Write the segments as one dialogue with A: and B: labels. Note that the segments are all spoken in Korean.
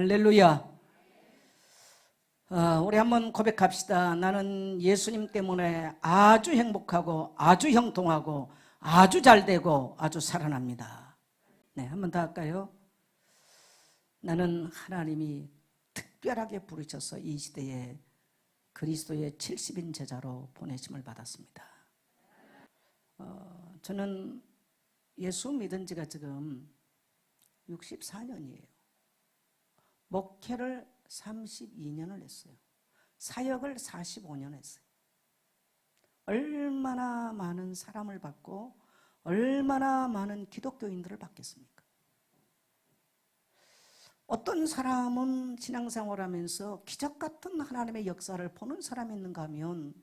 A: 할렐루야. 우리 한번 고백합시다. 나는 예수님 때문에 아주 행복하고 아주 형통하고 아주 잘되고 아주 살아납니다. 네, 한번 더 할까요? 나는 하나님이 특별하게 부르셔서 이 시대에 그리스도의 70인 제자로 보내심을 받았습니다. 저는 예수 믿은 지가 지금 64년이에요. 목회를 32년을 했어요. 사역을 45년 했어요. 얼마나 많은 사람을 받고 얼마나 많은 기독교인들을 받겠습니까? 어떤 사람은 신앙생활하면서 기적 같은 하나님의 역사를 보는 사람이 있는가 하면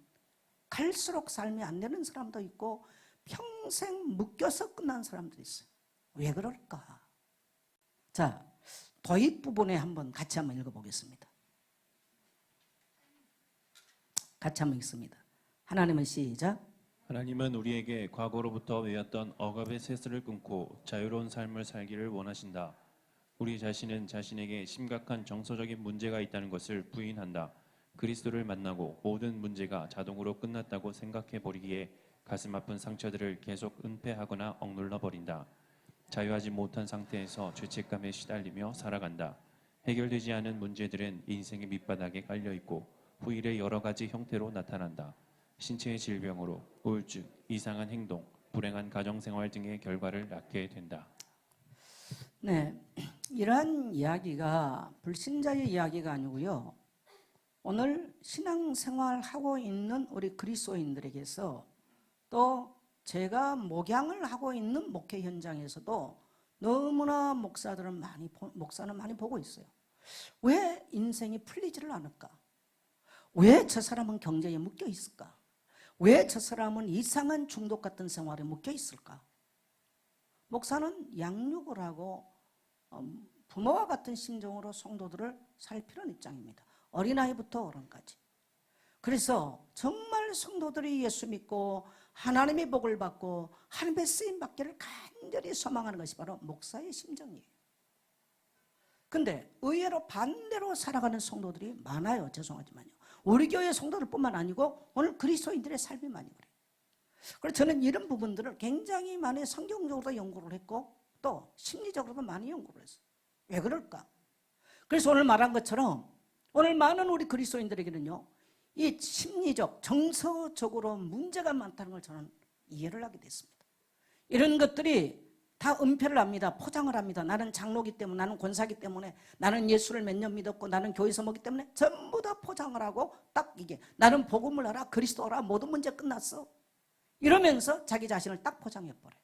A: 갈수록 삶이 안 되는 사람도 있고 평생 묶여서 끝난 사람도 있어요. 왜 그럴까? 자, 도입 부분에 같이 한번 읽어보겠습니다. 같이 한번 읽습니다. 하나님은 시작.
B: 하나님은 우리에게 과거로부터 외웠던 억압의 세스를 끊고 자유로운 삶을 살기를 원하신다. 우리 자신은 자신에게 심각한 정서적인 문제가 있다는 것을 부인한다. 그리스도를 만나고 모든 문제가 자동으로 끝났다고 생각해 버리기에 가슴 아픈 상처들을 계속 은폐하거나 억눌러 버린다. 자유하지 못한 상태에서 죄책감에 시달리며 살아간다. 해결되지 않은 문제들은 인생의 밑바닥에 깔려있고 후일의 여러 가지 형태로 나타난다. 신체의 질병으로 우울증, 이상한 행동, 불행한 가정생활 등의 결과를 낳게 된다.
A: 네, 이러한 이야기가 불신자의 이야기가 아니고요. 오늘 신앙생활하고 있는 우리 그리스도인들에게서 또 제가 목양을 하고 있는 목회 현장에서도 너무나 목사는 많이 보고 있어요. 왜 인생이 풀리지를 않을까? 왜 저 사람은 경제에 묶여 있을까? 왜 저 사람은 이상한 중독 같은 생활에 묶여 있을까? 목사는 양육을 하고 부모와 같은 심정으로 성도들을 살피는 입장입니다. 어린아이부터 어른까지. 그래서 정말 성도들이 예수 믿고 하나님의 복을 받고 하나님의 쓰임 받기를 간절히 소망하는 것이 바로 목사의 심정이에요. 근데 의외로 반대로 살아가는 성도들이 많아요. 죄송하지만요. 우리 교회 성도들뿐만 아니고 오늘 그리스도인들의 삶이 많이 그래요. 그래서 저는 이런 부분들을 굉장히 많이 성경적으로 연구를 했고 또 심리적으로도 많이 연구를 했어요. 왜 그럴까? 그래서 오늘 말한 것처럼 오늘 많은 우리 그리스도인들에게는요, 이 심리적, 정서적으로 문제가 많다는 걸 저는 이해를 하게 됐습니다. 이런 것들이 다 은폐를 합니다. 포장을 합니다. 나는 장로기 때문에, 나는 권사기 때문에, 나는 예수를 몇 년 믿었고, 나는 교회에서 먹기 때문에 전부 다 포장을 하고 딱 이게 나는 복음을 알아, 그리스도라, 모든 문제 끝났어. 이러면서 자기 자신을 딱 포장해버려요.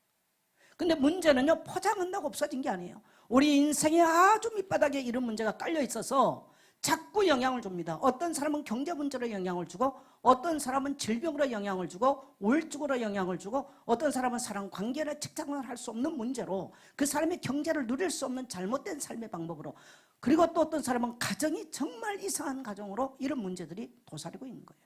A: 근데 문제는요, 포장한다고 없어진 게 아니에요. 우리 인생에 아주 밑바닥에 이런 문제가 깔려 있어서 자꾸 영향을 줍니다. 어떤 사람은 경제 문제로 영향을 주고 어떤 사람은 질병으로 영향을 주고 우울증으로 영향을 주고 어떤 사람은 사람 관계나 직장을 할 수 없는 문제로 그 사람의 경제를 누릴 수 없는 잘못된 삶의 방법으로 그리고 또 어떤 사람은 가정이 정말 이상한 가정으로 이런 문제들이 도사리고 있는 거예요.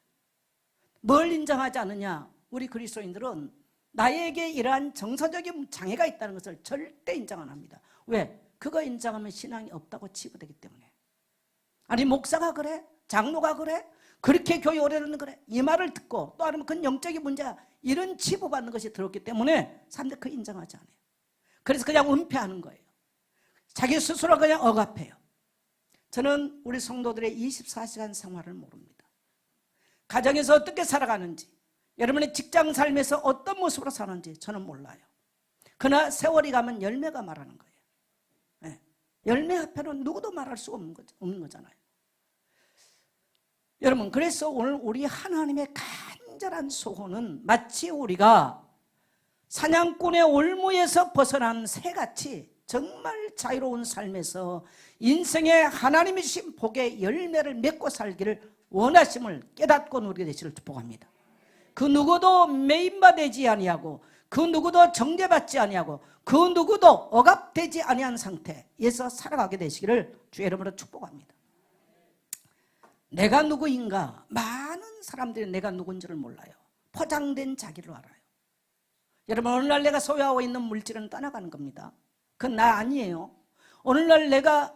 A: 뭘 인정하지 않느냐? 우리 그리스도인들은 나에게 이러한 정서적인 장애가 있다는 것을 절대 인정 안 합니다. 왜? 그거 인정하면 신앙이 없다고 치부되기 때문에. 아니 목사가 그래? 장로가 그래? 그렇게 교회 오래는 그래? 이 말을 듣고 또 아니면 그건 영적인 문제야 이런 치부받는 것이 들었기 때문에 사람들이 그거 인정하지 않아요. 그래서 그냥 은폐하는 거예요. 자기 스스로 그냥 억압해요. 저는 우리 성도들의 24시간 생활을 모릅니다. 가정에서 어떻게 살아가는지 여러분의 직장 삶에서 어떤 모습으로 사는지 저는 몰라요. 그러나 세월이 가면 열매가 말하는 거예요. 네. 열매 앞에는 누구도 말할 수 없는 거잖아요. 여러분, 그래서 오늘 우리 하나님의 간절한 소원은 마치 우리가 사냥꾼의 올무에서 벗어난 새같이 정말 자유로운 삶에서 인생의 하나님이 주신 복의 열매를 맺고 살기를 원하심을 깨닫고 누리게 되시기를 축복합니다. 그 누구도 매임받지 아니하고 그 누구도 정죄받지 아니하고 그 누구도 억압되지 아니한 상태에서 살아가게 되시기를 주의 이름으로 축복합니다. 내가 누구인가? 많은 사람들이 내가 누군지를 몰라요. 포장된 자기를 알아요. 여러분, 오늘날 내가 소유하고 있는 물질은 떠나가는 겁니다. 그건 나 아니에요. 오늘날 내가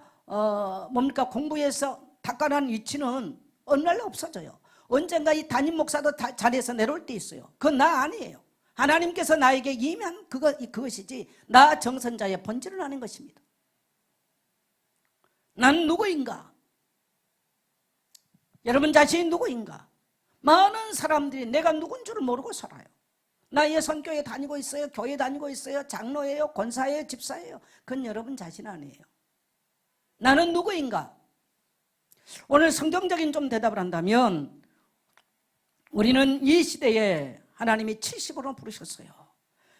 A: 뭡니까? 공부해서 탁월한 위치는 어느 날 없어져요. 언젠가 이 담임 목사도 자리에서 내려올 때 있어요. 그건 나 아니에요. 하나님께서 나에게 임한 그것이지 나 정선자의 본질은 아닌 것입니다. 난 누구인가? 여러분 자신이 누구인가? 많은 사람들이 내가 누군 줄을 모르고 살아요. 나 예선교회 다니고 있어요. 교회 다니고 있어요. 장로예요. 권사예요. 집사예요. 그건 여러분 자신 아니에요. 나는 누구인가? 오늘 성경적인 좀 대답을 한다면 우리는 이 시대에 하나님이 70으로 부르셨어요.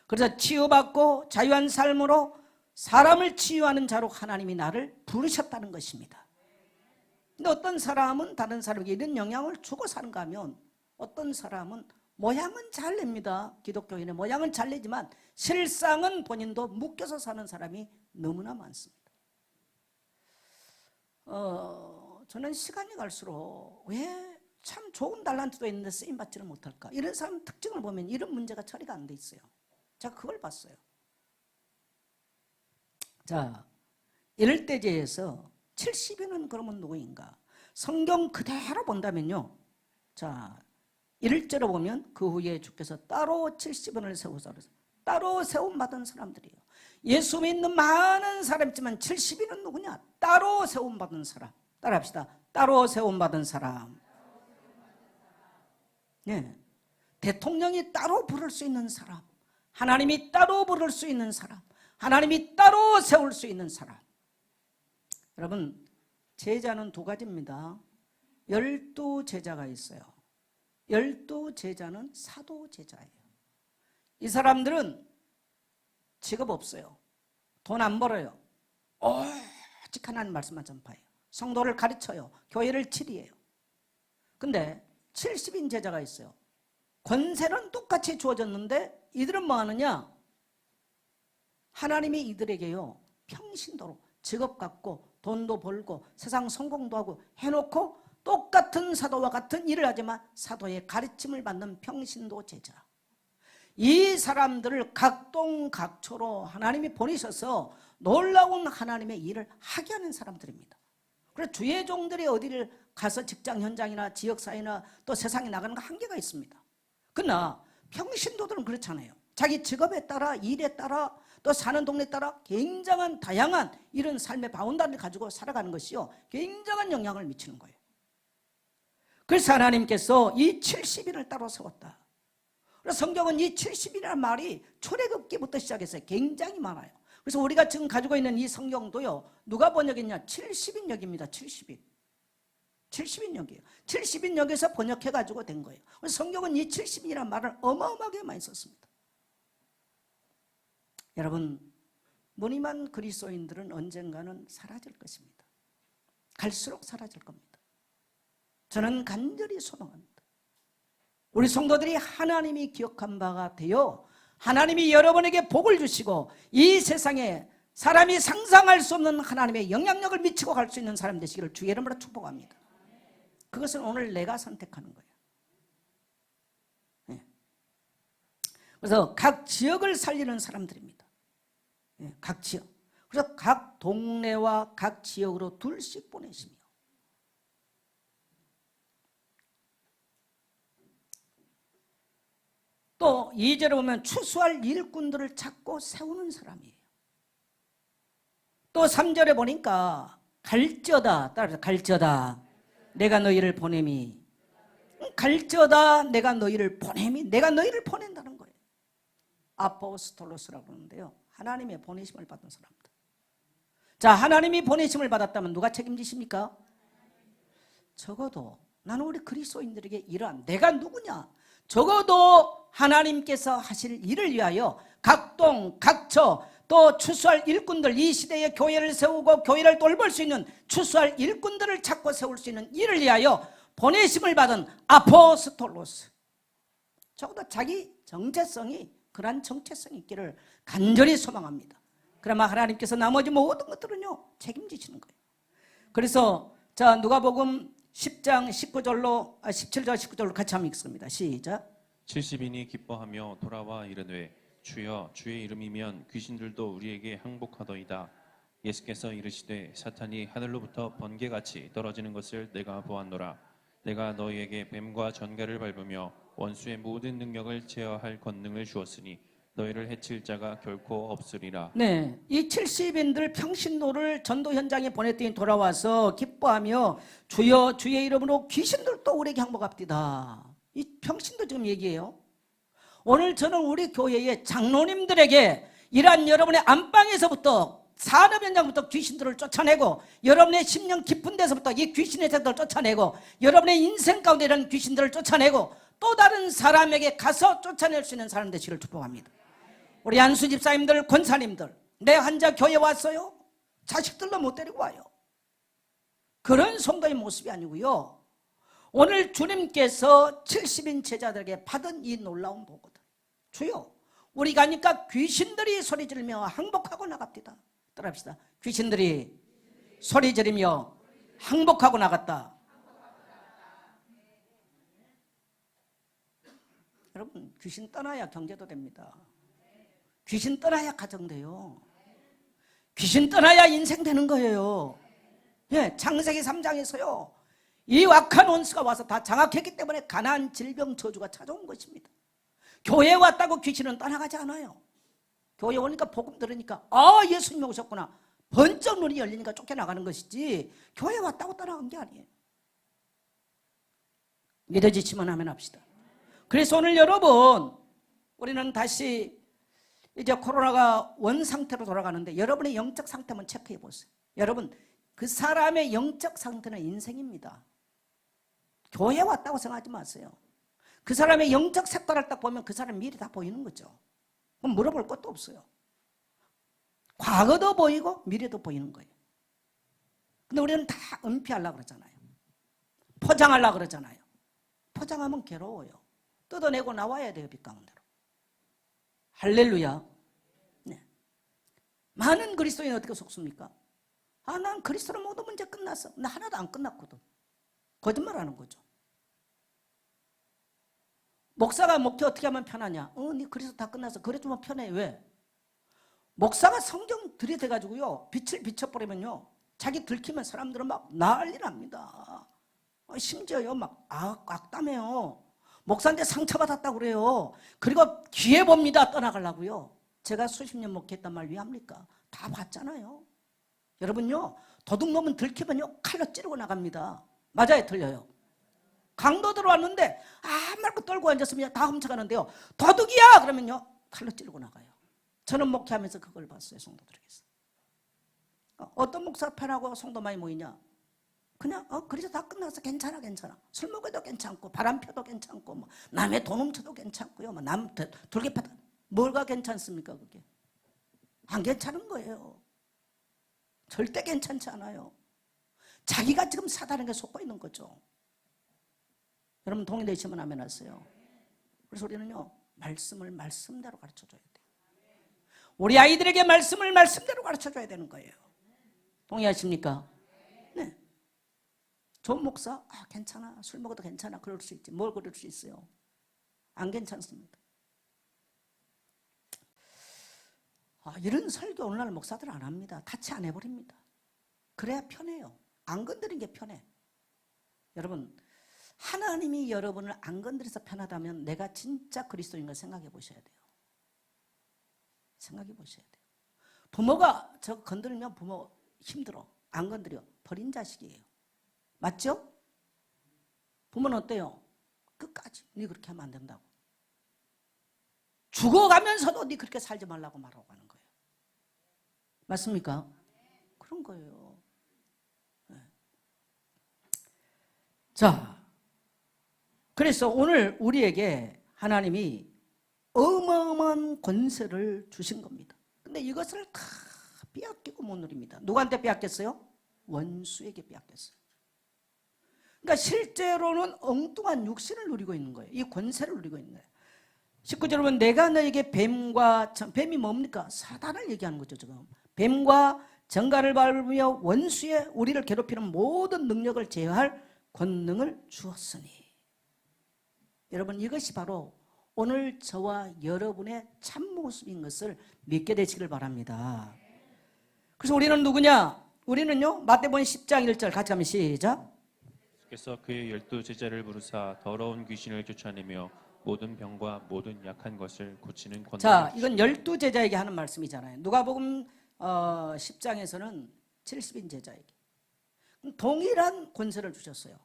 A: 그래서 치유받고 자유한 삶으로 사람을 치유하는 자로 하나님이 나를 부르셨다는 것입니다. 근데 어떤 사람은 다른 사람에게 이런 영향을 주고 사는가 하면 어떤 사람은 모양은 잘 냅니다. 기독교인의 모양은 잘 내지만 실상은 본인도 묶여서 사는 사람이 너무나 많습니다. 저는 시간이 갈수록 왜 참 좋은 달란트도 있는데 쓰임받지를 못할까? 이런 사람 특징을 보면 이런 문제가 처리가 안 돼 있어요. 제가 그걸 봤어요. 자, 이럴 때제에서 70인은 그러면 누구인가? 성경 그대로 본다면요. 자, 1절에 보면 그 후에 주께서 따로 70인을 세우사 따로 세움받은 사람들이에요. 예수 믿는 많은 사람 있지만 70인은 누구냐? 따로 세움받은 사람. 따라합시다. 따로 세움받은 사람. 네. 대통령이 따로 부를 수 있는 사람, 하나님이 따로 부를 수 있는 사람, 하나님이 따로 세울 수 있는 사람. 여러분, 제자는 두 가지입니다. 12제자가 있어요. 12제자는 사도 제자예요. 이 사람들은 직업 없어요. 돈 안 벌어요. 오직 하나님 말씀만 전파해요. 성도를 가르쳐요. 교회를 치리해요. 근데 70인 제자가 있어요. 권세는 똑같이 주어졌는데 이들은 뭐 하느냐? 하나님이 이들에게요 평신도로 직업 갖고 돈도 벌고 세상 성공도 하고 해놓고 똑같은 사도와 같은 일을 하지만 사도의 가르침을 받는 평신도 제자. 이 사람들을 각동각초로 하나님이 보내셔서 놀라운 하나님의 일을 하게 하는 사람들입니다. 그래서 주의 종들이 어디를 가서 직장 현장이나 지역사회나 또 세상에 나가는 거 한계가 있습니다. 그러나 평신도들은 그렇잖아요. 자기 직업에 따라 일에 따라 또 사는 동네에 따라 굉장한 다양한 이런 삶의 바운다리를 가지고 살아가는 것이요 굉장한 영향을 미치는 거예요. 그래서 하나님께서 이 70인을 따로 세웠다. 그래서 성경은 이 70이라는 말이 출애굽기부터 시작해서 굉장히 많아요. 그래서 우리가 지금 가지고 있는 이 성경도요 누가 번역했냐? 70인역입니다. 70인. 70인역이에요. 70인역에서 번역해가지고 된 거예요. 그래서 성경은 이 70인이라는 말을 어마어마하게 많이 썼습니다. 여러분, 무늬만 그리스도인들은 언젠가는 사라질 것입니다. 갈수록 사라질 겁니다. 저는 간절히 소망합니다. 우리 성도들이 하나님이 기억한 바가 되어 하나님이 여러분에게 복을 주시고 이 세상에 사람이 상상할 수 없는 하나님의 영향력을 미치고 갈 수 있는 사람 되시기를 주의 이름으로 축복합니다. 그것은 오늘 내가 선택하는 거예요. 네. 그래서 각 지역을 살리는 사람들입니다. 네, 각 지역. 그래서 각 동네와 각 지역으로 둘씩 보내시며 또 2절에 보면 추수할 일꾼들을 찾고 세우는 사람이에요. 또 3절에 보니까 갈지어다, 따라서 갈지어다 내가 너희를 보냄이, 갈지어다 내가 너희를 보냄이, 내가 너희를 보낸다는 거예요. 아포스톨로스라고 하는데요 하나님의 보내심을 받은 사람들. 자, 하나님이 보내심을 받았다면 누가 책임지십니까? 적어도 나는 우리 그리스도인들에게 이러한 내가 누구냐? 적어도 하나님께서 하실 일을 위하여 각동, 각처 또 추수할 일꾼들, 이 시대에 교회를 세우고 교회를 돌볼 수 있는 추수할 일꾼들을 찾고 세울 수 있는 일을 위하여 보내심을 받은 아포스톨로스. 적어도 자기 정체성이 그러한 정체성이 있기를 간절히 소망합니다. 그러면 하나님께서 나머지 모든 것들은요 책임지시는 거예요. 그래서 자, 누가복음 10장 19절로 17절 19절로 같이 한번 읽습니다. 시작.
B: 70인이 기뻐하며 돌아와 이르되 주여 주의 이름이면 귀신들도 우리에게 항복하더이다. 예수께서 이르시되 사탄이 하늘로부터 번개같이 떨어지는 것을 내가 보았노라. 내가 너희에게 뱀과 전갈을 밟으며 원수의 모든 능력을 제어할 권능을 주었으니 너희를 해칠 자가 결코 없으리라.
A: 네, 이 70인들 평신도를 전도 현장에 보냈더니 돌아와서 기뻐하며 주여 주의 이름으로 귀신들도 우리에게 항복합디다. 이 평신도 지금 얘기해요. 오늘 저는 우리 교회의 장로님들에게 이러한 여러분의 안방에서부터 산업 현장부터 귀신들을 쫓아내고 여러분의 심령 깊은 데서부터 이 귀신의 새들을 쫓아내고 여러분의 인생 가운데 이런 귀신들을 쫓아내고 또 다른 사람에게 가서 쫓아낼 수 있는 사람 되시기를 축복합니다. 우리 안수 집사님들, 권사님들, 내 환자 교회 왔어요? 자식들도 못 데리고 와요. 그런 성도의 모습이 아니고요. 오늘 주님께서 70인 제자들에게 받은 이 놀라운 보고들. 주여, 우리 가니까 귀신들이 소리 지르며 항복하고 나갑니다. 따라합시다. 귀신들이 소리 지르며 항복하고 나갔다. 여러분, 귀신 떠나야 경제도 됩니다. 귀신 떠나야 가정 돼요. 귀신 떠나야 인생 되는 거예요. 예, 창세기 3장에서요. 이 악한 원수가 와서 다 장악했기 때문에 가난, 질병, 저주가 찾아온 것입니다. 교회에 왔다고 귀신은 떠나가지 않아요. 교회 오니까 복음 들으니까 예수님 오셨구나. 번쩍 눈이 열리니까 쫓겨나가는 것이지 교회 왔다고 떠나간 게 아니에요. 믿어지시면 하면 합시다. 그래서 오늘 여러분, 우리는 다시 이제 코로나가 원상태로 돌아가는데 여러분의 영적 상태만 체크해 보세요. 여러분, 그 사람의 영적 상태는 인생입니다. 교회 왔다고 생각하지 마세요. 그 사람의 영적 색깔을 딱 보면 그 사람 미래 다 보이는 거죠. 그럼 물어볼 것도 없어요. 과거도 보이고 미래도 보이는 거예요. 근데 우리는 다 은폐하려고 그러잖아요. 포장하려고 그러잖아요. 포장하면 괴로워요. 뜯어내고 나와야 돼요, 빛 가운데로. 할렐루야. 네. 많은 그리스도인은 어떻게 속습니까? 난 그리스도로 모든 문제 끝났어. 나 하나도 안 끝났거든. 거짓말하는 거죠. 목사가 목회 어떻게 하면 편하냐? 네 그리스도 다 끝났어. 그래주면 편해. 왜? 목사가 성경 들이대가지고요, 빛을 비춰버리면요, 자기 들키면 사람들은 막 난리 납니다. 심지어요, 막 악담해요. 목사한테 상처받았다고 그래요. 그리고 기회 봅니다. 떠나가려고요. 제가 수십 년 목회했단 말 위합니까? 다 봤잖아요. 여러분요, 도둑 놈은 들키면요, 칼로 찌르고 나갑니다. 맞아요, 틀려요? 강도 들어왔는데 말고 떨고 앉았으면 다 훔쳐가는데요, 도둑이야! 그러면요, 칼로 찌르고 나가요. 저는 목회하면서 그걸 봤어요, 성도들에게서. 어떤 목사가 편하고 성도 많이 모이냐? 그냥 그래서 다 끝나서 괜찮아. 술 먹어도 괜찮고 바람 펴도 괜찮고 뭐 남의 돈 훔쳐도 괜찮고요. 뭐 남 돌게 파다 뭐가 괜찮습니까? 그게 안 괜찮은 거예요. 절대 괜찮지 않아요. 자기가 지금 사단에게 속고 있는 거죠. 여러분 동의되시면 아멘 하세요. 그래서 우리는요, 말씀을 말씀대로 가르쳐줘야 돼요. 우리 아이들에게 말씀을 말씀대로 가르쳐줘야 되는 거예요. 동의하십니까? 네. 좋은 목사? 괜찮아. 술 먹어도 괜찮아. 그럴 수 있지. 뭘 그럴 수 있어요? 안 괜찮습니다. 이런 설교 오늘날 목사들 안 합니다. 같이 안 해버립니다. 그래야 편해요. 안 건드린 게 편해. 여러분, 하나님이 여러분을 안 건드려서 편하다면 내가 진짜 그리스도인 걸 생각해 보셔야 돼요. 생각해 보셔야 돼요. 부모가 저 건드리면 부모 힘들어. 안 건드려. 버린 자식이에요. 맞죠? 부모는 어때요? 끝까지 네 그렇게 하면 안 된다고. 죽어가면서도 네 그렇게 살지 말라고 말하고 가는 거예요. 맞습니까? 그런 거예요. 네. 자, 그래서 오늘 우리에게 하나님이 어마어마한 권세를 주신 겁니다. 근데 이것을 다 빼앗기고 못 누립니다. 누구한테 빼앗겼어요? 원수에게 빼앗겼어요. 그러니까 실제로는 엉뚱한 육신을 누리고 있는 거예요. 이 권세를 누리고 있는 거예요. 19절 여러분, 내가 너에게 뱀이 뭡니까? 사단을 얘기하는 거죠. 지금 뱀과 정갈을 밟으며 원수의 우리를 괴롭히는 모든 능력을 제어할 권능을 주었으니. 여러분, 이것이 바로 오늘 저와 여러분의 참모습인 것을 믿게 되시길 바랍니다. 그래서 우리는 누구냐? 우리는요, 마태복음 10장 1절 같이 가면 시작.
B: 그래서 그의 12제자를 부르사 더러운 귀신을 쫓아내며 모든 병과 모든 약한 것을 고치는 권능을
A: 자, 이건 12제자에게 하는 말씀이잖아요. 누가복음 10장에서는 70인 제자에게 동일한 권세를 주셨어요.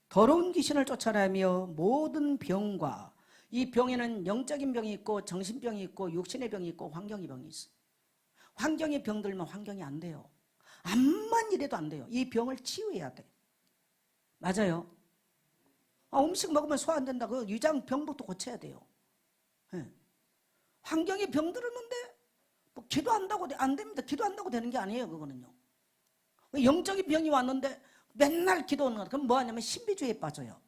A: 더러운 귀신을 쫓아내며 모든 병과, 이 병에는 영적인 병이 있고 정신병이 있고 육신의 병이 있고 환경의 병이 있어요. 환경의 병 들면 환경이 안 돼요. 암만 이래도 안 돼요. 이 병을 치유해야 돼. 맞아요. 음식 먹으면 소화 안 된다. 그 위장 병부터 고쳐야 돼요. 네. 환경의 병 들었는데 뭐 기도한다고 안 됩니다. 기도한다고 되는 게 아니에요. 그거는요. 영적인 병이 왔는데 맨날 기도하는 거. 그럼 뭐 하냐면 신비주의에 빠져요.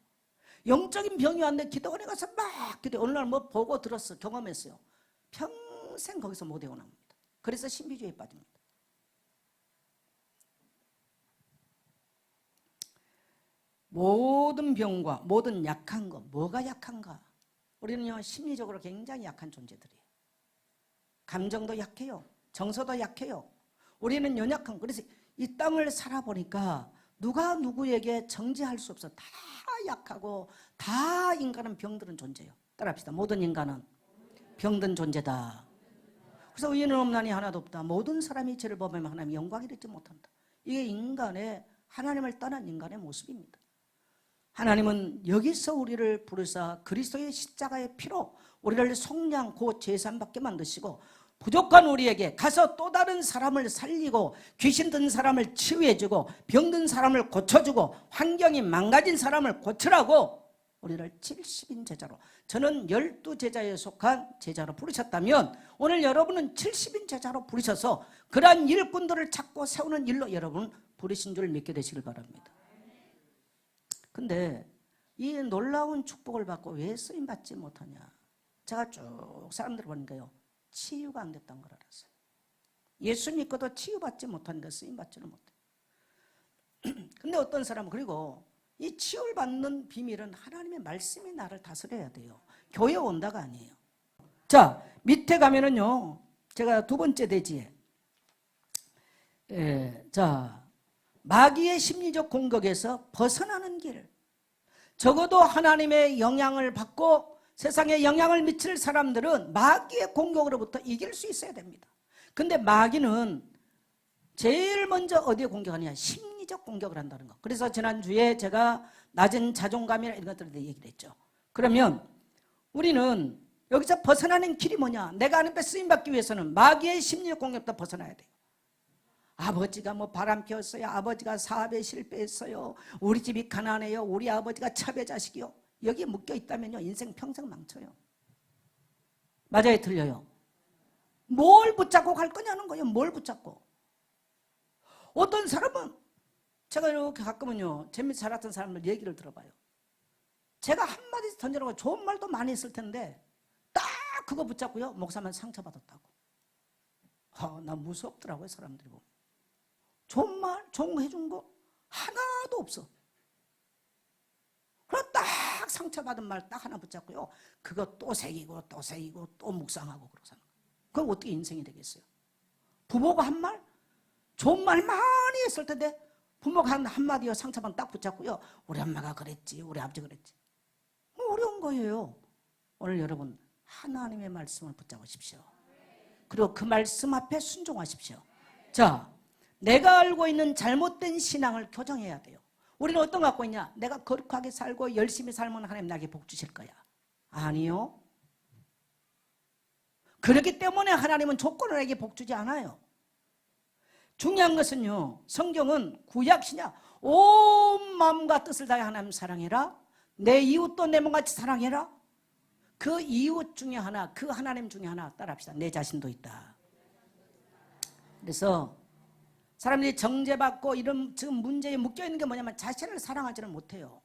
A: 영적인 병이 왔는데 기도원에 가서 막 기도해. 어느 날 뭐 보고 들었어. 경험했어요. 평생 거기서 못 헤어납니다. 그래서 신비주의에 빠집니다. 모든 병과 모든 약한 것, 뭐가 약한가? 우리는요, 심리적으로 굉장히 약한 존재들이에요. 감정도 약해요. 정서도 약해요. 우리는 연약한, 그래서 이 땅을 살아보니까 누가 누구에게 정죄할 수 없어. 다 약하고 다 인간은 병들은 존재예요. 따라합시다. 모든 인간은 병든 존재다. 그래서 의인은 없나니 하나도 없다. 모든 사람이 죄를 범하면 하나님이 영광을 얻지 못한다. 이게 인간의, 하나님을 떠난 인간의 모습입니다. 하나님은 여기서 우리를 부르사 그리스도의 십자가의 피로 우리를 속량 곧 제사함받게 만드시고, 부족한 우리에게 가서 또 다른 사람을 살리고 귀신 든 사람을 치유해주고 병든 사람을 고쳐주고 환경이 망가진 사람을 고치라고 우리를 70인 제자로, 저는 12제자에 속한 제자로 부르셨다면 오늘 여러분은 70인 제자로 부르셔서 그러한 일꾼들을 찾고 세우는 일로 여러분 부르신 줄 믿게 되시길 바랍니다. 근데 이 놀라운 축복을 받고 왜 쓰임받지 못하냐? 제가 쭉 사람들 보니까요, 치유가 안 됐다는 걸 알았어요. 예수 믿고도 치유받지 못하니까 쓰임받지는 못해요. 근데 어떤 사람은, 그리고 이 치유를 받는 비밀은 하나님의 말씀이 나를 다스려야 돼요. 교회 온다가 아니에요. 자, 밑에 가면은요, 제가 두 번째 대지에, 자, 마귀의 심리적 공격에서 벗어나는 길. 적어도 하나님의 영향을 받고 세상에 영향을 미칠 사람들은 마귀의 공격으로부터 이길 수 있어야 됩니다. 근데 마귀는 제일 먼저 어디에 공격하느냐? 심리적 공격을 한다는 거. 그래서 지난주에 제가 낮은 자존감이나 이런 것들에 대해 얘기를 했죠. 그러면 우리는 여기서 벗어나는 길이 뭐냐? 내가 하나님께 쓰임받기 위해서는 마귀의 심리적 공격부터 벗어나야 돼요. 아버지가 뭐 바람 피웠어요. 아버지가 사업에 실패했어요. 우리 집이 가난해요. 우리 아버지가 차별 자식이요. 여기에 묶여 있다면요, 인생 평생 망쳐요. 맞아요, 틀려요? 뭘 붙잡고 갈 거냐는 거예요. 뭘 붙잡고. 어떤 사람은, 제가 이렇게 가끔은요, 재밌게 살았던 사람들 얘기를 들어봐요. 제가 한마디 던져놓고 좋은 말도 많이 했을 텐데 딱 그거 붙잡고요, 목사만 상처받았다고. 나 무섭더라고요, 사람들이 보면. 좋은 말, 좋은 거 해준 거 하나도 없어. 그럼 딱 상처받은 말 딱 하나 붙잡고요, 그거 또 새기고 또 새기고 또 묵상하고 그러고 사는 거예요. 그럼 어떻게 인생이 되겠어요? 부모가 한 말, 좋은 말 많이 했을 텐데 부모가 한 한마디요, 상처만 딱 붙잡고요, 우리 엄마가 그랬지, 우리 아버지 그랬지. 어려운 거예요. 오늘 여러분 하나님의 말씀을 붙잡으십시오. 그리고 그 말씀 앞에 순종하십시오. 자, 내가 알고 있는 잘못된 신앙을 교정해야 돼요. 우리는 어떤 거 갖고 있냐? 내가 거룩하게 살고 열심히 살면 하나님 나에게 복 주실 거야. 아니요. 그렇기 때문에 하나님은 조건을 내게 복 주지 않아요. 중요한 것은요, 성경은 구약 신약 온 마음과 뜻을 다해 하나님 사랑해라, 내 이웃도 내 몸같이 사랑해라. 그 이웃 중에 하나, 그 하나님 중에 하나 따라합시다. 내 자신도 있다. 그래서 사람들이 정죄받고 이런 지금 문제에 묶여있는 게 뭐냐면 자신을 사랑하지는 못해요.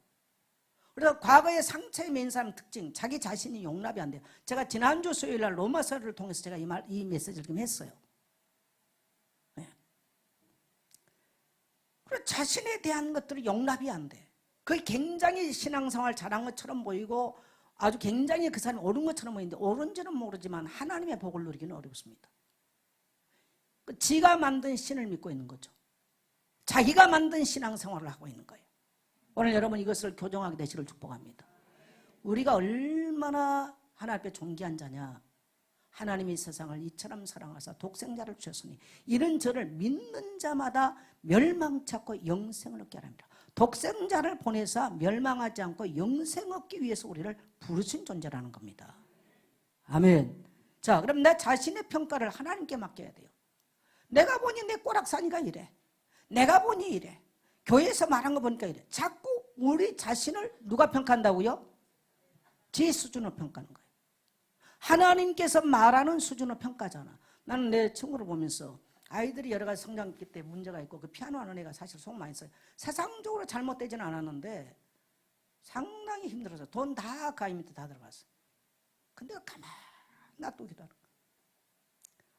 A: 그래서 과거의 상처에 매인 사람 특징, 자기 자신이 용납이 안 돼요. 제가 지난주 수요일날 로마서를 통해서 제가 이 메시지를 좀 했어요. 네. 그리고 자신에 대한 것들이 용납이 안 돼. 그게 굉장히 신앙생활 잘한 것처럼 보이고 아주 굉장히 그 사람이 옳은 것처럼 보이는데 옳은지는 모르지만 하나님의 복을 누리기는 어렵습니다. 지가 만든 신을 믿고 있는 거죠. 자기가 만든 신앙생활을 하고 있는 거예요. 오늘 여러분 이것을 교정하게 되시기를 축복합니다. 우리가 얼마나 하나님 앞에 존귀한 자냐. 하나님이 세상을 이처럼 사랑하사 독생자를 주셨으니 이런 저를 믿는 자마다 멸망치 않고 영생을 얻게 하랍니다. 독생자를 보내사 멸망하지 않고 영생 얻기 위해서 우리를 부르신 존재라는 겁니다. 아멘. 자, 그럼 내 자신의 평가를 하나님께 맡겨야 돼요. 내가 보니 내 꼬락사니가 이래. 내가 보니 이래. 교회에서 말한 거 보니까 이래. 자꾸 우리 자신을 누가 평가한다고요? 제 수준으로 평가하는 거예요. 하나님께서 말하는 수준으로 평가하잖아. 나는 내 친구를 보면서 아이들이 여러 가지 성장기 때 문제가 있고 그 피아노 하는 애가 사실 속 많이 써요. 세상적으로 잘못되지는 않았는데 상당히 힘들어서 돈 다 가위 밑에 다 들어갔어. 근데 가만히 놔두기도 하는 거야.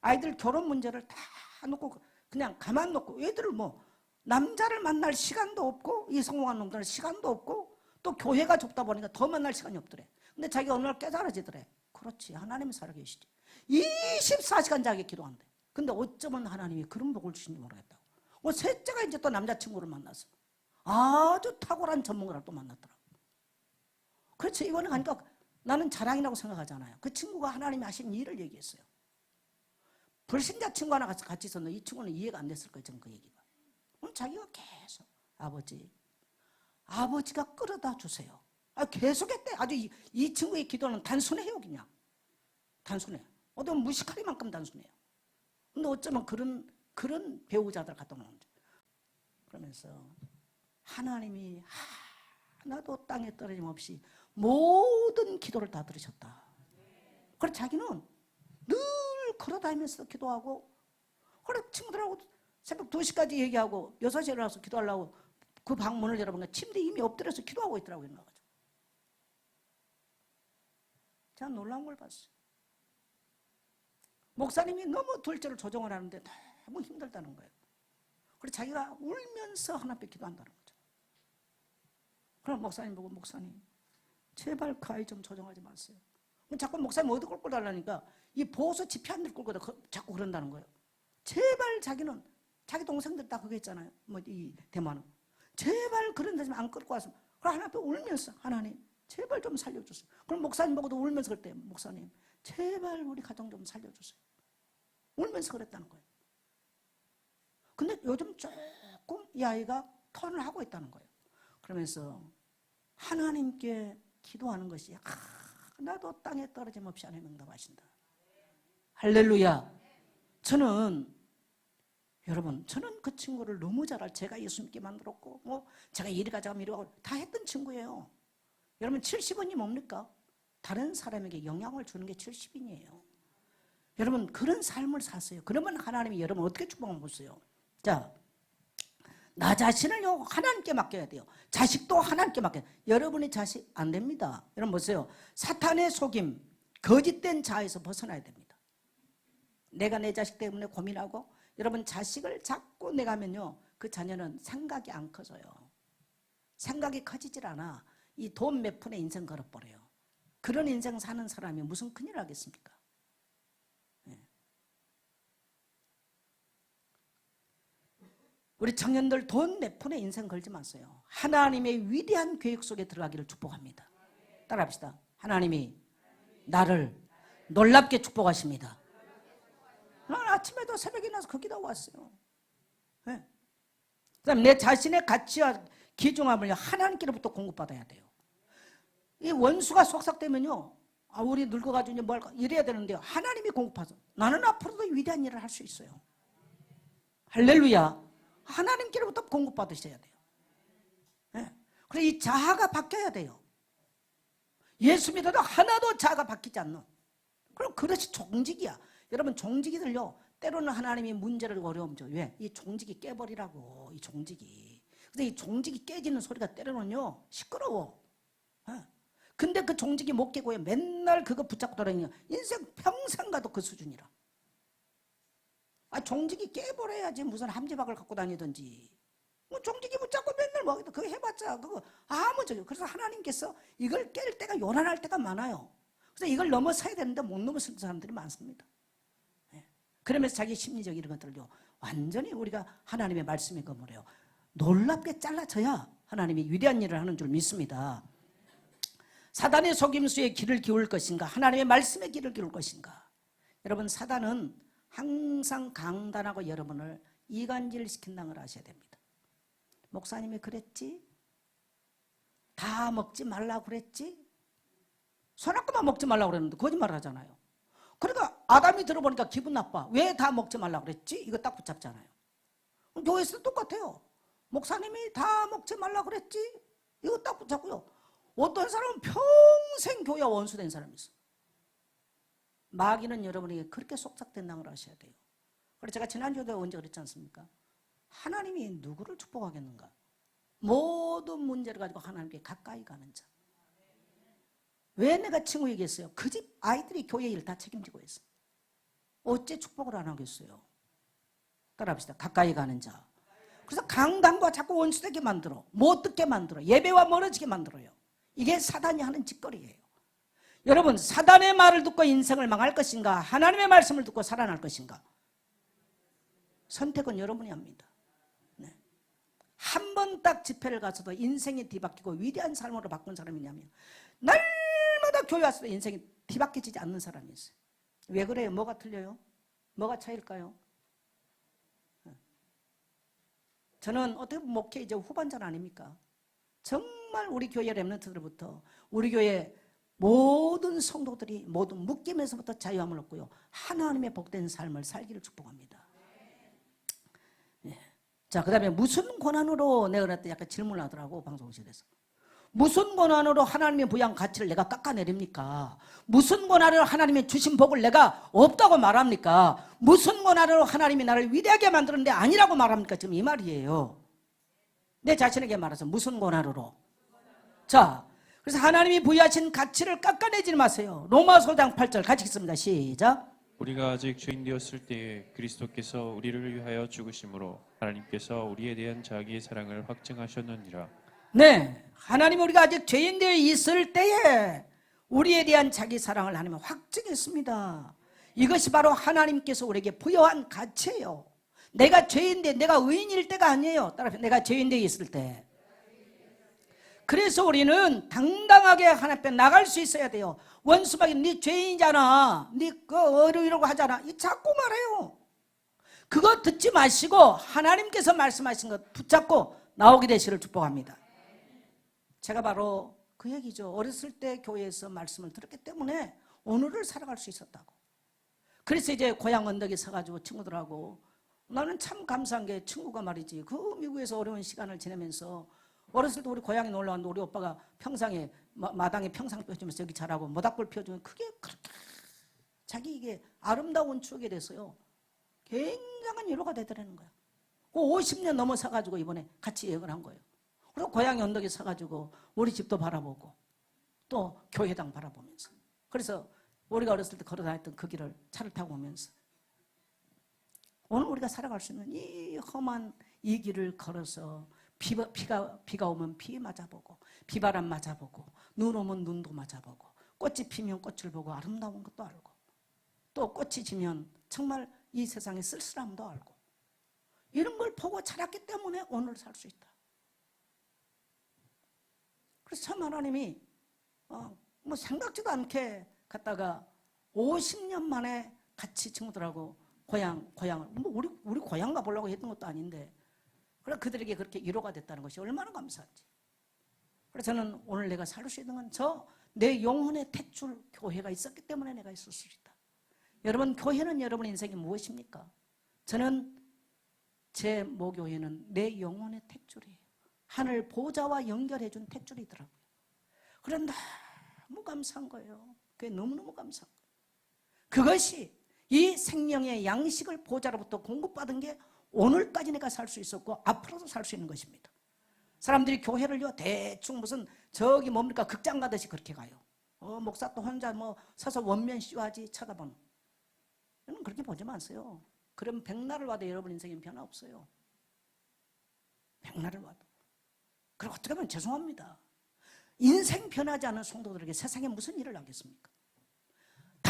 A: 아이들 결혼 문제를 다 놓고 그냥 가만 놓고 애들을 뭐 남자를 만날 시간도 없고 이 성공한 놈들은 시간도 없고 또 교회가 좁다 보니까 더 만날 시간이 없더래. 근데 자기가 어느 날 깨달아지더래. 그렇지, 하나님이 살아계시지. 24시간 자기 기도한대. 근데 어쩌면 하나님이 그런 복을 주신지 모르겠다고. 셋째가 이제 또 남자친구를 만났어. 아주 탁월한 전문가를 또 만났더라고. 그렇지, 이번에 가니까 나는 자랑이라고 생각하잖아요. 그 친구가 하나님이 하신 일을 얘기했어요. 불신자 친구 하나 같이 있었는데 이 친구는 이해가 안 됐을 거예요. 그 얘기가. 자기가 계속 아버지가 끌어다 주세요. 계속했대. 아주 이 친구의 기도는 단순해요. 그냥 단순해. 어떤 무식하리만큼 단순해요. 근데 어쩌면 그런 배우자들 갖다 놓는 거죠. 그러면서 하나님이 하나도 땅에 떨어짐 없이 모든 기도를 다 들으셨다. 그래서 자기는 늘 걸어다니면서 기도하고, 그래 친구들하고 새벽 2시까지 얘기하고 6시에 일어나서 기도하려고 그 방 문을 열어보니까 침대에 이미 엎드려서 기도하고 있더라고요. 제가 놀라운 걸 봤어요. 목사님이 너무 둘째를 조정을 하는데 너무 힘들다는 거예요. 그래서 자기가 울면서 하나님 앞에 기도한다는 거죠. 그럼 목사님 보고, 목사님 제발 그 아이 좀 조정하지 마세요. 자꾸 목사님 어디 꼴꼴 달라니까 이 보호소 집회 안 될 꼴꼴 자꾸 그런다는 거예요. 제발 자기는 자기 동생들 다 그거 있잖아요. 뭐 이 대만은 제발 그런 데 좀 안 끌고 와서 그럼 하나님 앞에 울면서 하나님 제발 좀 살려주세요. 그럼 목사님 보고도 울면서 그랬대요. 목사님 제발 우리 가정 좀 살려주세요. 울면서 그랬다는 거예요. 근데 요즘 조금 이 아이가 턴을 하고 있다는 거예요. 그러면서 하나님께 기도하는 것이 하나도 땅에 떨어짐 없이 하나님 응답하신다. 할렐루야. 여러분 저는 그 친구를 너무 제가 예수 믿게 만들었고 뭐 제가 이리 가자고 이리 가고 다 했던 친구예요. 여러분 70원이 뭡니까? 다른 사람에게 영향을 주는 게 70원이에요. 여러분 그런 삶을 사세요. 그러면 하나님이 여러분 어떻게 축복하면 보세요. 자, 나 자신을요 하나님께 맡겨야 돼요. 자식도 하나님께 맡겨야 돼요. 여러분의 자식 안 됩니다. 여러분 보세요. 사탄의 속임, 거짓된 자아에서 벗어나야 됩니다. 내가 내 자식 때문에 고민하고 여러분 자식을 자꾸 내가면요 그 자녀는 생각이 안 커져요. 생각이 커지질 않아. 이 돈 몇 푼에 인생 걸어버려요. 그런 인생 사는 사람이 무슨 큰일 하겠습니까? 네. 우리 청년들 돈 몇 푼에 인생 걸지 마세요. 하나님의 위대한 계획 속에 들어가기를 축복합니다. 따라합시다. 하나님이 나를 놀랍게 축복하십니다. 난 아침에도 새벽에 나서 그 기도하고 왔어요. 네. 그다음 내 자신의 가치와 기중함을 하나님께로부터 공급받아야 돼요. 이 원수가 속삭되면요, 우리 늙어가지고 이제 뭐 할까 이래야 되는데요. 하나님이 공급하셔서 나는 앞으로도 위대한 일을 할 수 있어요. 할렐루야. 하나님께로부터 공급받으셔야 돼요. 네. 그래서 이 자아가 바뀌어야 돼요. 예수 믿어도 하나도 자아가 바뀌지 않는. 그럼 그것이 종직이야. 여러분 종직이들요 때로는 하나님이 문제를 어려움 줘. 왜? 이 종직이 깨버리라고. 이 종직이. 그래서 이 종직이 깨지는 소리가 때로는요 시끄러워. 근데 그 종직이 못 깨고 맨날 그거 붙잡고 돌아다니냐. 인생 평생 가도 그 수준이라. 종직이 깨버려야지 무슨 함지박을 갖고 다니든지. 뭐 종직이 붙잡고 맨날 뭐 그거 해봤자 그거 아무 적이. 그래서 하나님께서 이걸 깰 때가 요란할 때가 많아요. 그래서 이걸 넘어서야 되는데 못 넘어서는 사람들이 많습니다. 그러면서 자기 심리적 이런 것들을요 완전히 우리가 하나님의 말씀에 뭐래요 놀랍게 잘라져야 하나님이 위대한 일을 하는 줄 믿습니다. 사단의 속임수에 귀를 기울 것인가 하나님의 말씀에 귀를 기울 것인가. 여러분 사단은 항상 강단하고 여러분을 이간질시킨다는 걸 아셔야 됩니다. 목사님이 그랬지? 다 먹지 말라고 그랬지? 선악과만 먹지 말라고 그랬는데 거짓말 하잖아요. 그러니까 아담이 들어보니까 기분 나빠. 왜 다 먹지 말라고 그랬지? 이거 딱 붙잡잖아요. 교회에서도 똑같아요. 목사님이 다 먹지 말라고 그랬지? 이거 딱 붙잡고요. 어떤 사람은 평생 교회와 원수된 사람이 있어요. 마귀는 여러분에게 그렇게 속삭된다는 걸 아셔야 돼요. 그래서 제가 지난주에도 언제 그랬지 않습니까? 하나님이 누구를 축복하겠는가? 모든 문제를 가지고 하나님께 가까이 가는 자. 왜 내가 친구 얘기했어요? 그 집 아이들이 교회 일 다 책임지고 있어요. 어째 축복을 안 하겠어요? 따라합시다. 가까이 가는 자. 그래서 강단과 자꾸 원수되게 만들어. 못 듣게 만들어. 예배와 멀어지게 만들어요. 이게 사단이 하는 짓거리예요. 여러분 사단의 말을 듣고 인생을 망할 것인가 하나님의 말씀을 듣고 살아날 것인가. 선택은 여러분이 합니다. 네. 한 번 딱 집회를 가서도 인생이 뒤바뀌고 위대한 삶으로 바꾼 사람이냐면 날마다 교회 와서도 인생이 뒤바뀌지 않는 사람이 있어요. 왜 그래요? 뭐가 틀려요? 뭐가 차일까요? 저는 어떻게 보면 목회 이제 후반전 아닙니까? 정말 우리 교회 렘넌트들부터 우리 교회 모든 성도들이 모든 묶임에서부터 자유함을 얻고요. 하나님의 복된 삶을 살기를 축복합니다. 예. 자, 그 다음에 무슨 권한으로 내가 그랬더니 약간 질문을 하더라고 방송실에서. 무슨 권한으로 하나님의 부여한 가치를 내가 깎아내립니까? 무슨 권한으로 하나님의 주신 복을 내가 없다고 말합니까? 무슨 권한으로 하나님이 나를 위대하게 만드는데 아니라고 말합니까? 지금 이 말이에요. 내 자신에게 말해서 무슨 권한으로? 자, 그래서 하나님이 부여하신 가치를 깎아내지 마세요. 로마서 5장 8절 같이 읽습니다. 시작.
B: 우리가 아직 죄인 되었을 때에 그리스도께서 우리를 위하여 죽으심으로 하나님께서 우리에 대한 자기의 사랑을 확증하셨느니라.
A: 네, 하나님 우리가 아직 죄인 되어 있을 때에 우리에 대한 자기 사랑을 하나님은 확증했습니다. 이것이 바로 하나님께서 우리에게 부여한 가치예요. 내가 죄인데 내가 의인일 때가 아니에요. 따라서 내가 죄인 되어 있을 때. 그래서 우리는 당당하게 하나님 앞에 나갈 수 있어야 돼요. 원수막이 네 죄인이잖아. 네 이러고 하잖아. 이 자꾸 말해요. 그거 듣지 마시고 하나님께서 말씀하신 것 붙잡고 나오게 되시기를 축복합니다. 제가 바로 그 얘기죠. 어렸을 때 교회에서 말씀을 들었기 때문에 오늘을 살아갈 수 있었다고. 그래서 이제 고향 언덕에 서가지고 친구들하고 나는 참 감사한 게 친구가 말이지 그 미국에서 어려운 시간을 지내면서 어렸을 때 우리 고향에 놀러 왔는데 우리 오빠가 평상에 마당에 평상 펴주면서 여기 자라고 모닥불 피워주면 그게 그렇게 자기 이게 아름다운 추억이 돼서요 굉장한 위로가 되더라는 거야. 그 50년 넘어서가지고 이번에 같이 여행을 한 거예요. 그리고 고향 언덕에 서가지고 우리 집도 바라보고 또 교회당 바라보면서 그래서 우리가 어렸을 때 걸어다녔던 그 길을 차를 타고 오면서 오늘 우리가 살아갈 수 있는 이 험한 이 길을 걸어서 비가 오면 비 맞아보고 비바람 맞아보고 눈 오면 눈도 맞아보고 꽃이 피면 꽃을 보고 아름다운 것도 알고 또 꽃이 지면 정말 이 세상의 쓸쓸함도 알고 이런 걸 보고 자랐기 때문에 오늘 살 수 있다. 그래서 참 하나님이 뭐 생각지도 않게 갔다가 50년 만에 같이 친구들하고 고향을 뭐 우리 고향 가보려고 했던 것도 아닌데 그래 그들에게 그렇게 위로가 됐다는 것이 얼마나 감사한지. 그래서 저는 오늘 내가 살 수 있는 건 저 내 영혼의 탯줄 교회가 있었기 때문에 내가 있을 수 있다. 여러분 교회는 여러분의 인생이 무엇입니까? 저는 제 모교회는 내 영혼의 탯줄이에요. 하늘 보좌와 연결해준 탯줄이더라고요. 그런데 너무 감사한 거예요. 그게 너무너무 감사한 거예요. 그것이 이 생명의 양식을 보좌로부터 공급받은 게 오늘까지 내가 살 수 있었고 앞으로도 살 수 있는 것입니다. 사람들이 교회를요 대충 무슨 저기 뭡니까 극장 가듯이 그렇게 가요. 목사 또 혼자 뭐 서서 원면 쇼하지 쳐다보는. 저는 그렇게 보지 마세요. 그럼 백날을 와도 여러분 인생엔 변화 없어요. 백날을 와도. 그리고 어떻게 보면 죄송합니다. 인생 변하지 않은 성도들에게 세상에 무슨 일을 하겠습니까?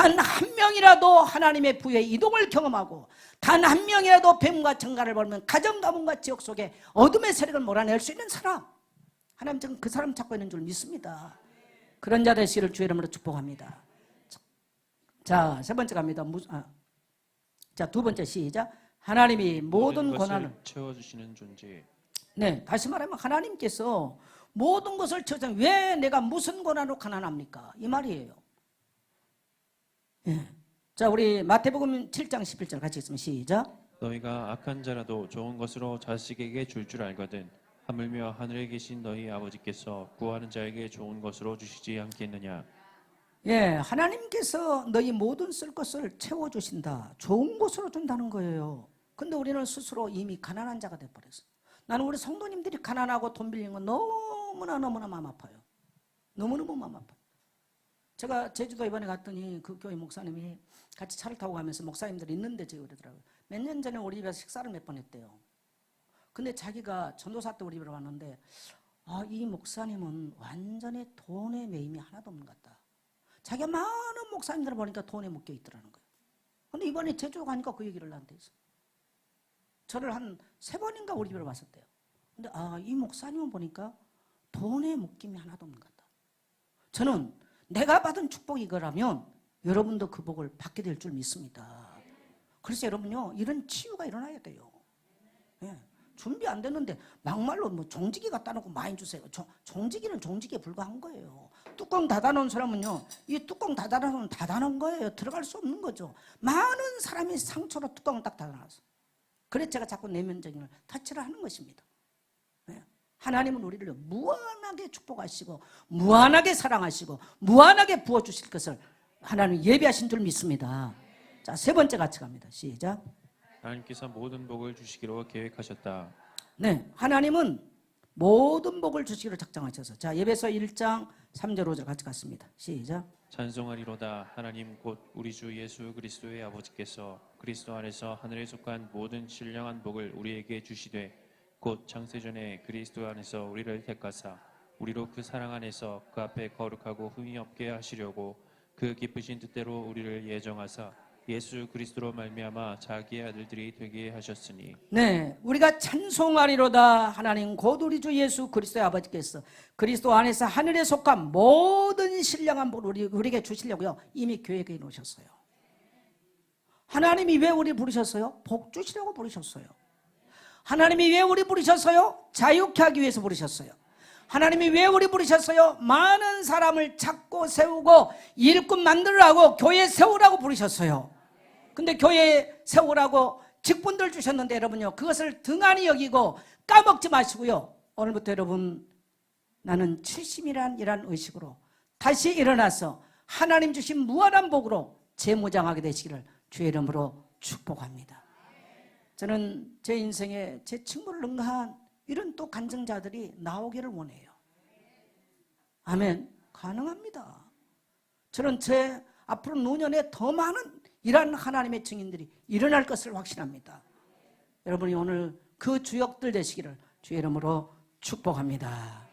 A: 단 한 명이라도 하나님의 부의 이동을 경험하고 단 한 명이라도 뱀과 정갈을 벌면 가정 가문과 지역 속에 어둠의 세력을 몰아낼 수 있는 사람, 하나님 지금 그 사람 찾고 있는 줄 믿습니다. 그런 자 되시기를 주의 이름으로 축복합니다. 자, 세 번째 갑니다. 자, 두 번째 시작. 하나님이 모든 고난을
B: 채워주시는 존재.
A: 네, 다시 말하면 하나님께서 모든 것을 채워주시는, 왜 내가 무슨 고난으로 가난합니까? 이 말이에요. 예. 자, 우리 마태복음 7장 11절 같이 읽으면 시작.
B: 너희가 악한 자라도 좋은 것으로 자식에게 줄 줄 알거든 하물며 하늘에 계신 너희 아버지께서 구하는 자에게 좋은 것으로 주시지 않겠느냐.
A: 예, 하나님께서 너희 모든 쓸 것을 채워주신다. 좋은 것으로 준다는 거예요. 근데 우리는 스스로 이미 가난한 자가 돼버렸어. 나는 우리 성도님들이 가난하고 돈 빌리는 건 너무나 마음 아파요. 너무너무 마음 아파요. 제가 제주도 이번에 갔더니 그 교회 목사님이 같이 차를 타고 가면서 목사님들이 있는데 제가 그러더라고요. 몇 년 전에 우리 집에서 식사를 몇 번 했대요. 근데 자기가 전도사 때 우리 집으로 왔는데, 이 목사님은 완전히 돈에 매임이 하나도 없는 것 같다. 자기가 많은 목사님들을 보니까 돈에 묶여 있더라는 거예요. 근데 이번에 제주 가니까 그 얘기를 나한테 했어. 저를 한 3번인가 우리 집으로 왔었대요. 근데 이 목사님은 보니까 돈에 묶임이 하나도 없는 것 같다. 저는 내가 받은 축복이 이거라면 여러분도 그 복을 받게 될 줄 믿습니다. 그래서 여러분요, 이런 치유가 일어나야 돼요. 예. 준비 안 됐는데 막말로 뭐 종지기 갖다 놓고 많이 주세요. 종지기는 종지기에 불과한 거예요. 뚜껑 닫아놓은 사람은요, 이 뚜껑 닫아놓으면 닫아놓은 거예요. 들어갈 수 없는 거죠. 많은 사람이 상처로 뚜껑을 딱 닫아놨어. 그래서 제가 자꾸 내면적인 터치를 하는 것입니다. 예. 하나님은 우리를 무한하게 축복하시고 무한하게 사랑하시고 무한하게 부어주실 것을 하나님 예비하신 줄 믿습니다. 자, 세 번째 같이 갑니다. 시작.
B: 하나님께서 모든 복을 주시기로 계획하셨다.
A: 네, 하나님은 모든 복을 주시기로 작정하셔서, 자, 에베소 1장 3절 5절 같이 갔습니다. 시작.
B: 찬송하리로다. 하나님 곧 우리 주 예수 그리스도의 아버지께서 그리스도 안에서 하늘에 속한 모든 신령한 복을 우리에게 주시되 곧 창세전에 그리스도 안에서 우리를 택하사 우리로 그 사랑 안에서 그 앞에 거룩하고 흠이 없게 하시려고 그 기쁘신 뜻대로 우리를 예정하사 예수 그리스도로 말미암아 자기의 아들들이 되게 하셨으니. 네,
A: 우리가 찬송하리로다. 하나님 곧 우리 주 예수 그리스도의 아버지께서 그리스도 안에서 하늘에 속한 모든 신령한 복을 우리에게 주시려고요 이미 계획해 놓으셨어요. 하나님이 왜 우리 부르셨어요? 복 주시려고 부르셨어요. 하나님이 왜 우리 부르셨어요? 자유케 하기 위해서 부르셨어요. 하나님이 왜 우리 부르셨어요? 많은 사람을 찾고 세우고 일꾼 만들라고 교회 세우라고 부르셨어요. 근데 교회 세우라고 직분들 주셨는데 여러분요, 그것을 등한히 여기고 까먹지 마시고요, 오늘부터 여러분, 나는 70이란 의식으로 다시 일어나서 하나님 주신 무한한 복으로 재무장하게 되시기를 주의 이름으로 축복합니다. 저는 제 인생에 제 친구를 능가한 이런 또 간증자들이 나오기를 원해요. 아멘. 가능합니다. 저는 제 앞으로 노년에 더 많은 이런 하나님의 증인들이 일어날 것을 확신합니다. 여러분이 오늘 그 주역들 되시기를 주의 이름으로 축복합니다.